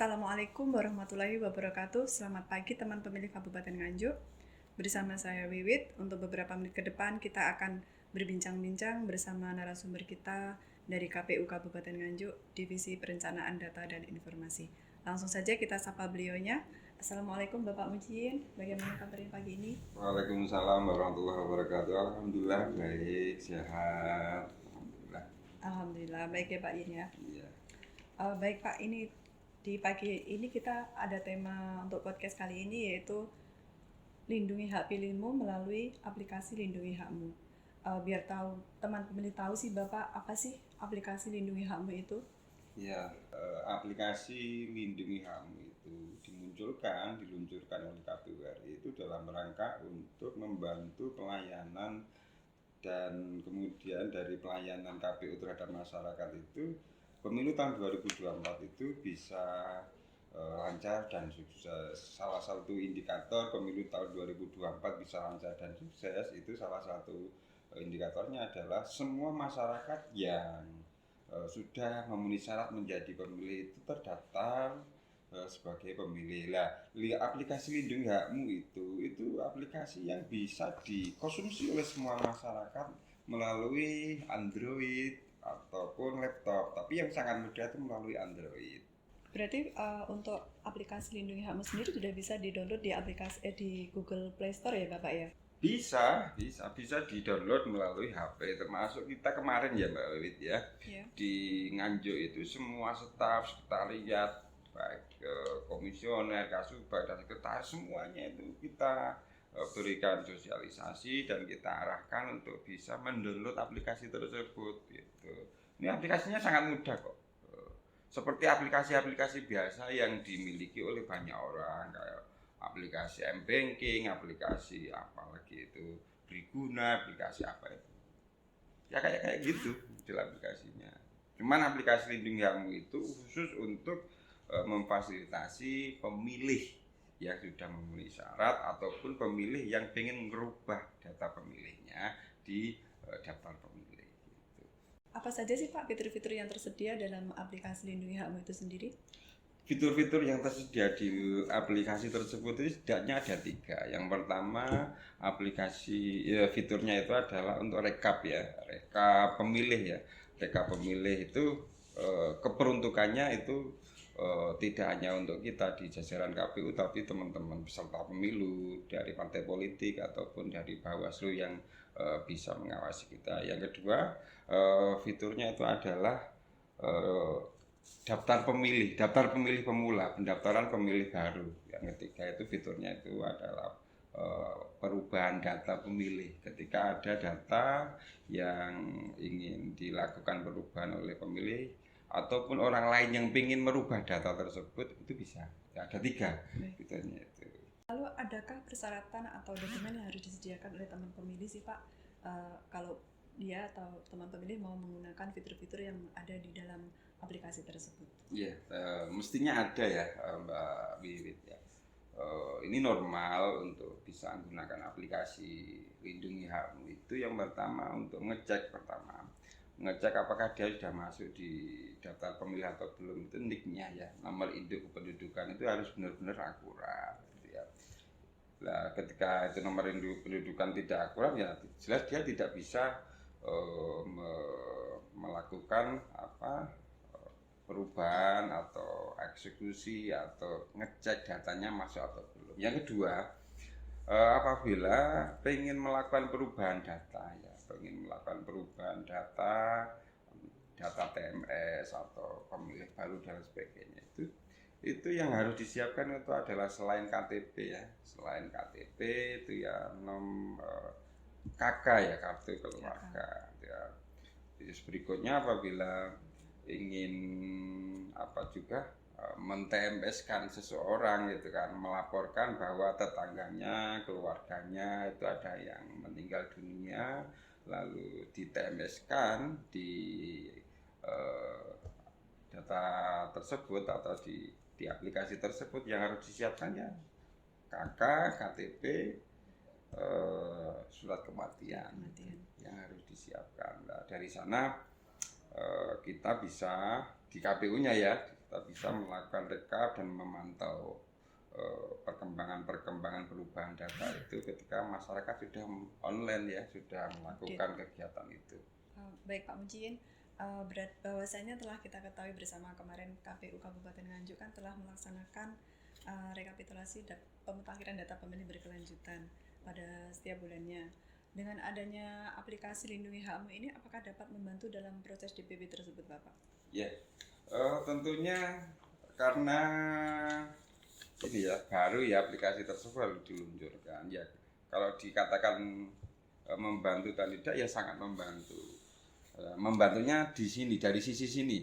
Assalamualaikum warahmatullahi wabarakatuh. Selamat pagi teman pemilih Kabupaten Nganjuk. Bersama saya Wiwit, untuk beberapa menit ke depan kita akan berbincang-bincang bersama narasumber kita dari KPU Kabupaten Nganjuk, Divisi Perencanaan Data dan Informasi. Langsung saja kita sapa beliaunya. Assalamualaikum Bapak Mujin, bagaimana kabarnya pagi ini? Waalaikumsalam warahmatullahi wabarakatuh. Alhamdulillah baik, sehat. Alhamdulillah, baik ya Pak Yin ya. Iya. Baik Pak, ini di pagi ini kita ada tema untuk podcast kali ini yaitu lindungi hak pilihmu melalui aplikasi Lindungi Hakmu. Biar tahu teman pemilih tahu sih Bapak, apa sih aplikasi Lindungi Hakmu itu? Ya, aplikasi Lindungi Hakmu itu diluncurkan oleh KPU RI itu dalam rangka untuk membantu pelayanan dan kemudian dari pelayanan KPU terhadap masyarakat itu pemilu tahun 2024 itu bisa lancar dan sukses. Salah satu indikator pemilu tahun 2024 bisa lancar dan sukses itu salah satu indikatornya adalah semua masyarakat yang sudah memenuhi syarat menjadi pemilih itu terdaftar sebagai pemilih. Lah, aplikasi Lindungi Hakmu itu aplikasi yang bisa dikonsumsi oleh semua masyarakat melalui Android ataupun laptop. Tapi yang sangat mudah itu melalui Android. Berarti untuk aplikasi Lindungi Hakmu sendiri sudah bisa di-download di Google Play Store ya Bapak ya? Bisa di-download melalui HP, termasuk kita kemarin ya Mbak Wiwit ya. Yeah. Di Nganjuk itu semua staf, sekretariat, baik komisioner, kasubag, dan sekretaris semuanya itu kita berikan sosialisasi dan kita arahkan untuk bisa mendownload aplikasi tersebut gitu. Ini aplikasinya sangat mudah kok. Seperti aplikasi-aplikasi biasa yang dimiliki oleh banyak orang kayak aplikasi M-Banking, aplikasi apa lagi itu, Briguna, aplikasi apa itu. Ya kayak gitu model aplikasinya. Cuman aplikasi Lindungi Hakmu itu khusus untuk memfasilitasi pemilih yang sudah memenuhi syarat ataupun pemilih yang ingin merubah data pemilihnya di daftar pemilih gitu. Apa saja sih Pak fitur-fitur yang tersedia dalam aplikasi Lindungi Hakmu itu sendiri? Fitur-fitur yang tersedia di aplikasi tersebut itu setidaknya ada 3. Yang pertama, aplikasi fiturnya itu adalah untuk rekap pemilih ya. Rekap pemilih itu keperuntukannya itu tidak hanya untuk kita di jajaran KPU, tapi teman-teman peserta pemilu dari partai politik ataupun dari Bawaslu yang bisa mengawasi kita. Yang kedua, fiturnya itu adalah daftar pemilih pemula, pendaftaran pemilih baru. Yang ketiga itu fiturnya itu adalah perubahan data pemilih. Ketika ada data yang ingin dilakukan perubahan oleh pemilih ataupun orang lain yang ingin merubah data tersebut, itu bisa. Ya, ada 3 fiturnya itu. Lalu adakah persyaratan atau dokumen yang harus disediakan oleh teman pemilih sih Pak, kalau dia atau teman pemilih mau menggunakan fitur-fitur yang ada di dalam aplikasi tersebut? Iya, mestinya ada ya Mbak Wiwit ya. Ini normal untuk bisa menggunakan aplikasi Lindungi Hakmu itu yang pertama untuk ngecek apakah dia sudah masuk di daftar pemilih atau belum. Itu NIK-nya ya, nomor induk kependudukan itu harus benar-benar akurat gitu ya. Nah, ketika itu nomor induk kependudukan tidak akurat ya jelas dia tidak bisa melakukan perubahan atau eksekusi atau ngecek datanya masuk atau belum. Yang kedua, apabila ingin melakukan perubahan data data TMS atau pemilih baru dan sebagainya, itu yang harus disiapkan itu adalah selain KTP itu ya KK ya, kartu keluarga ya. Terus berikutnya apabila ingin men-TMS-kan seseorang gitu kan, melaporkan bahwa tetangganya, keluarganya itu ada yang meninggal dunia, lalu di-TMS-kan di data tersebut atau di aplikasi tersebut, yang harus disiapkan ya KK, KTP, surat kematian yang harus disiapkan. Nah, dari sana kita bisa di KPU-nya ya, kita bisa melakukan rekap dan memantau perkembangan perubahan data itu ketika masyarakat sudah online ya, sudah melakukan kegiatan itu. Baik Pak Mujin, bahwasanya telah kita ketahui bersama kemarin KPU Kabupaten Nganjuk kan telah melaksanakan rekapitulasi pemutahiran data pemilih berkelanjutan pada setiap bulannya. Dengan adanya aplikasi Lindungi HMU ini, apakah dapat membantu dalam proses DPP tersebut, Bapak? Ya, tentunya karena ini ya baru ya aplikasi tersebut baru diluncurkan ya. Kalau dikatakan membantu dan tidak ya sangat membantu. Membantunya di sini dari sisi sini.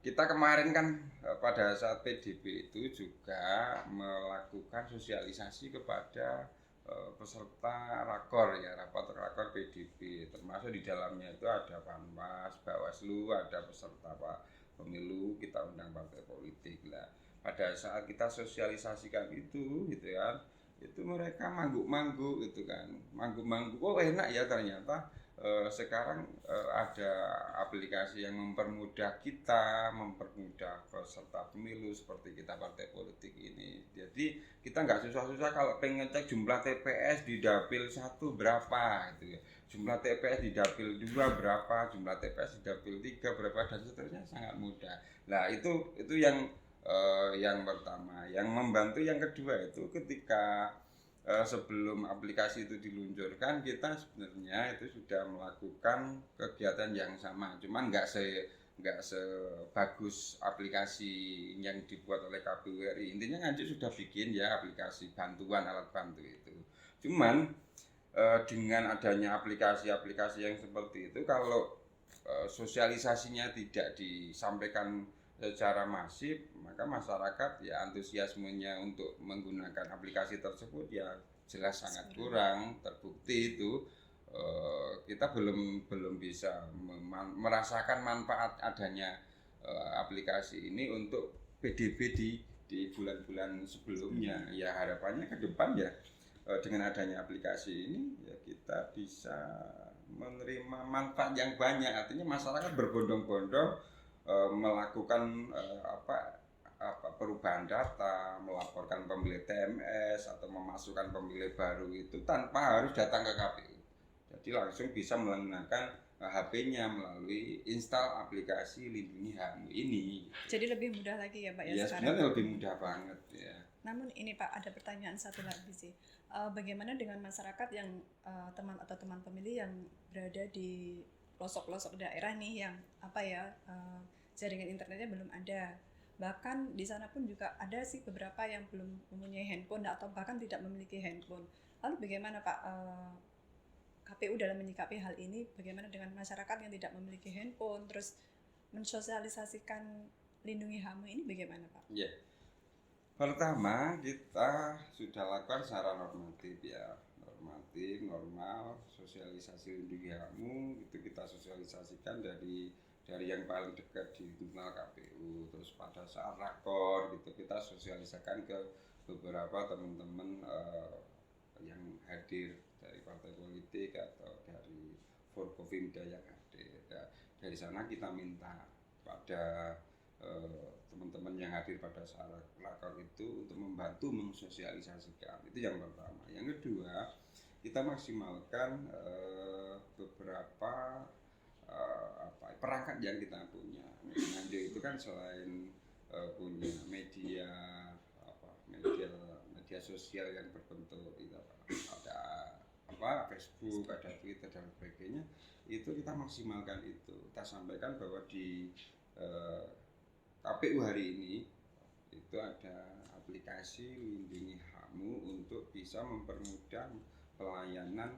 Kita kemarin kan pada saat PDB itu juga melakukan sosialisasi kepada peserta rakor ya, rapat rakor PDB, termasuk di dalamnya itu ada Panwas, Bawaslu, ada peserta Pak Pemilu, kita undang partai politik lah. Pada saat kita sosialisasikan itu gitu kan, itu mereka mangguk-mangguk gitu kan, mangguk-mangguk, oh enak ya ternyata. Sekarang ada aplikasi yang mempermudah kita, mempermudah peserta pemilu seperti kita partai politik ini. Jadi kita nggak susah-susah kalau pengen cek jumlah TPS di dapil 1 berapa gitu ya. Jumlah TPS di dapil 2 berapa, jumlah TPS di dapil 3 berapa dan seterusnya sangat mudah. Nah, itu yang pertama. Yang membantu yang kedua itu ketika sebelum aplikasi itu diluncurkan kita sebenarnya itu sudah melakukan kegiatan yang sama, cuman nggak sebagus aplikasi yang dibuat oleh KPU RI. Intinya Nganjuk sudah bikin ya aplikasi bantuan alat bantu itu. Cuman dengan adanya aplikasi-aplikasi yang seperti itu, kalau sosialisasinya tidak disampaikan secara masif, maka masyarakat ya antusiasmenya untuk menggunakan aplikasi tersebut ya jelas sangat kurang. Terbukti itu kita belum bisa merasakan manfaat adanya aplikasi ini untuk PDB di bulan-bulan sebelumnya. Ya harapannya ke depan ya dengan adanya aplikasi ini ya kita bisa menerima manfaat yang banyak. Artinya masyarakat berbondong-bondong melakukan perubahan data, melaporkan pemilih TMS atau memasukkan pemilih baru itu tanpa harus datang ke KPU. Jadi langsung bisa menggunakan HP-nya melalui install aplikasi Lindungi HMU ini. Jadi lebih mudah lagi ya Pak ya, ya sekarang? Sebenarnya lebih mudah banget ya. Namun ini Pak, ada pertanyaan satu lagi sih. Bagaimana dengan masyarakat yang teman pemilih yang berada di pelosok-pelosok daerah nih yang jaringan internetnya belum ada. Bahkan di sana pun juga ada sih beberapa yang belum mempunyai handphone atau bahkan tidak memiliki handphone. Lalu bagaimana Pak KPU dalam menyikapi hal ini? Bagaimana dengan masyarakat yang tidak memiliki handphone, terus mensosialisasikan Lindungi HMU ini bagaimana Pak? Ya. Pertama kita sudah lakukan secara normatif ya, normal, sosialisasi Lindungi HMU itu kita sosialisasikan dari yang paling dekat di internal KPU. Terus pada saat rakor gitu kita sosialisasikan ke beberapa teman-teman yang hadir dari partai politik atau dari Forkopimda yang hadir. Dari sana kita minta pada teman-teman yang hadir pada saat rakor itu untuk membantu mensosialisasikan. Itu yang pertama. Yang kedua, kita maksimalkan beberapa perangkat yang kita punya. Nganjuk itu kan selain punya media sosial yang berbentuk itu ada Facebook, ada Twitter dan sebagainya, itu kita maksimalkan itu. Kita sampaikan bahwa di KPU hari ini itu ada aplikasi Lindungi HMU untuk bisa mempermudah pelayanan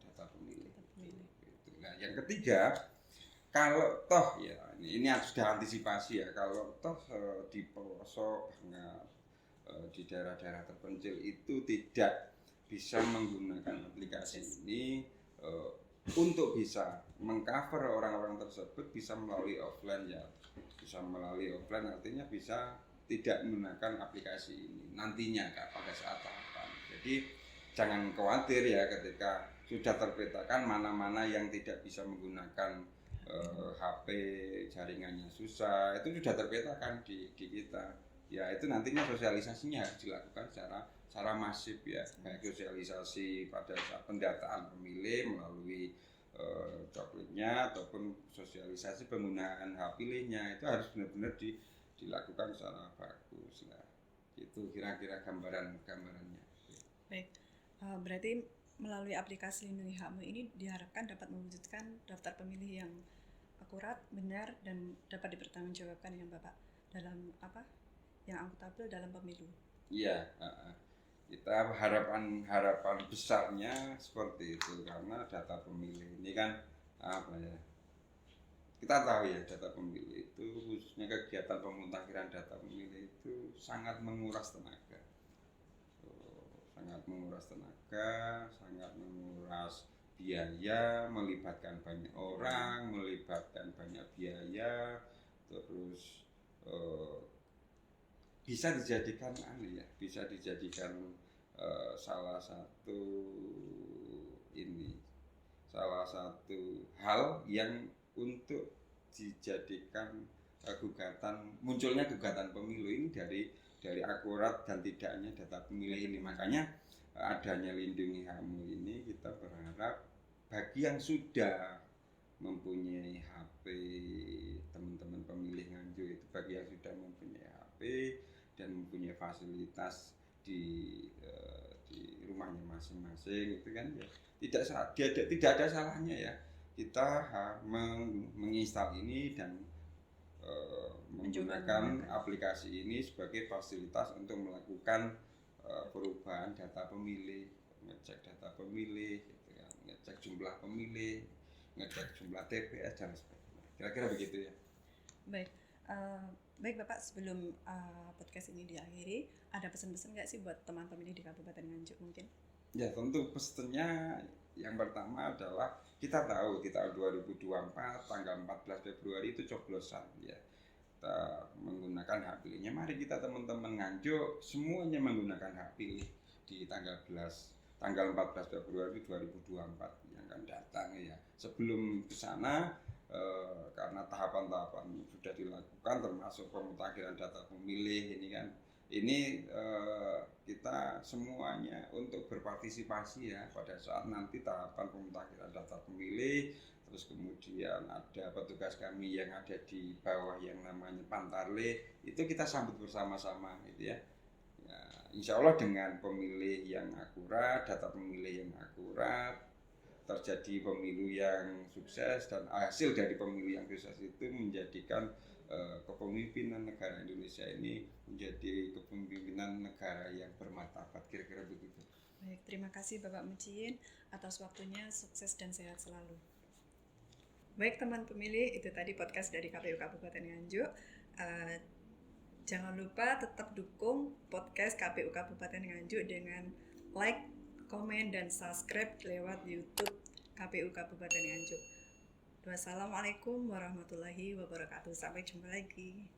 data pemilih. Nah, yang ketiga, kalau toh ya ini sudah antisipasi ya, kalau toh di pelosok di daerah-daerah terpencil itu tidak bisa menggunakan aplikasi ini untuk bisa mengcover orang-orang tersebut bisa melalui offline ya. Bisa melalui offline artinya bisa tidak menggunakan aplikasi ini nantinya pada saat tahapan. Jadi jangan khawatir ya ketika sudah terpetakan mana-mana yang tidak bisa menggunakan HP jaringannya susah, itu sudah terpetakan di kita. Ya itu nantinya sosialisasinya harus dilakukan secara masif ya, baik sosialisasi pada saat pendataan pemilih melalui coklatnya ataupun sosialisasi penggunaan hak pilihnya itu harus benar-benar dilakukan secara bagus. Nah, itu kira-kira gambarannya. Baik, berarti melalui aplikasi Lindungi Hakmu ini diharapkan dapat mewujudkan daftar pemilih yang akurat, benar, dan dapat dipertanggungjawabkan ya Bapak dalam yang akuntabel dalam pemilu. Iya, kita harapan besarnya seperti itu karena data pemilih ini kan kita tahu ya, data pemilih itu khususnya kegiatan pemutakhiran data pemilih itu sangat menguras tenaga, sangat menguras biaya, melibatkan banyak orang, melibatkan banyak biaya, terus bisa dijadikan salah satu hal yang untuk dijadikan munculnya gugatan pemilu ini dari akurat dan tidaknya data pemilih ini. Makanya adanya Lindungi Hakmu ini kita berharap bagi yang sudah mempunyai HP, teman-teman pemilih Nganjuk itu bagi yang sudah mempunyai HP dan mempunyai fasilitas di rumahnya masing-masing itu kan ya tidak ada salahnya ya kita menginstal ini dan menggunakan aplikasi ini sebagai fasilitas untuk melakukan perubahan data pemilih, ngecek data pemilih, gitu kan, ngecek jumlah pemilih, ngecek jumlah TPS dan sebagainya. Kira-kira begitu ya. Baik Bapak, sebelum podcast ini diakhiri, ada pesan-pesan nggak sih buat teman pemilih di Kabupaten Nganjuk mungkin? Ya tentu pesannya yang pertama adalah kita tahu di tahun 2024 tanggal 14 Februari itu coblosan ya. Kita menggunakan hak pilihnya. Mari kita teman-teman Nganjuk semuanya menggunakan hak pilih di tanggal 14 Februari 2024 yang akan datang ya. Sebelum ke sana karena tahapan-tahapan sudah dilakukan termasuk pemutakhiran data pemilih ini kita semuanya untuk berpartisipasi ya pada saat nanti tahapan pemutakhiran data pemilih. Terus kemudian ada petugas kami yang ada di bawah yang namanya Pantarle, itu kita sambut bersama-sama gitu ya. Insya Allah dengan pemilih yang akurat, data pemilih yang akurat, terjadi pemilu yang sukses dan hasil dari pemilu yang sukses itu menjadikan kepemimpinan negara Indonesia ini menjadi kepemimpinan negara yang bermartabat, kira-kira begitu. Baik, terima kasih Bapak Mucin atas waktunya, sukses dan sehat selalu. Baik teman pemilih, itu tadi podcast dari KPU Kabupaten Nganjuk. Jangan lupa tetap dukung podcast KPU Kabupaten Nganjuk dengan like, komen, dan subscribe lewat YouTube KPU Kabupaten Nganjuk. Wassalamualaikum warahmatullahi wabarakatuh. Sampai jumpa lagi.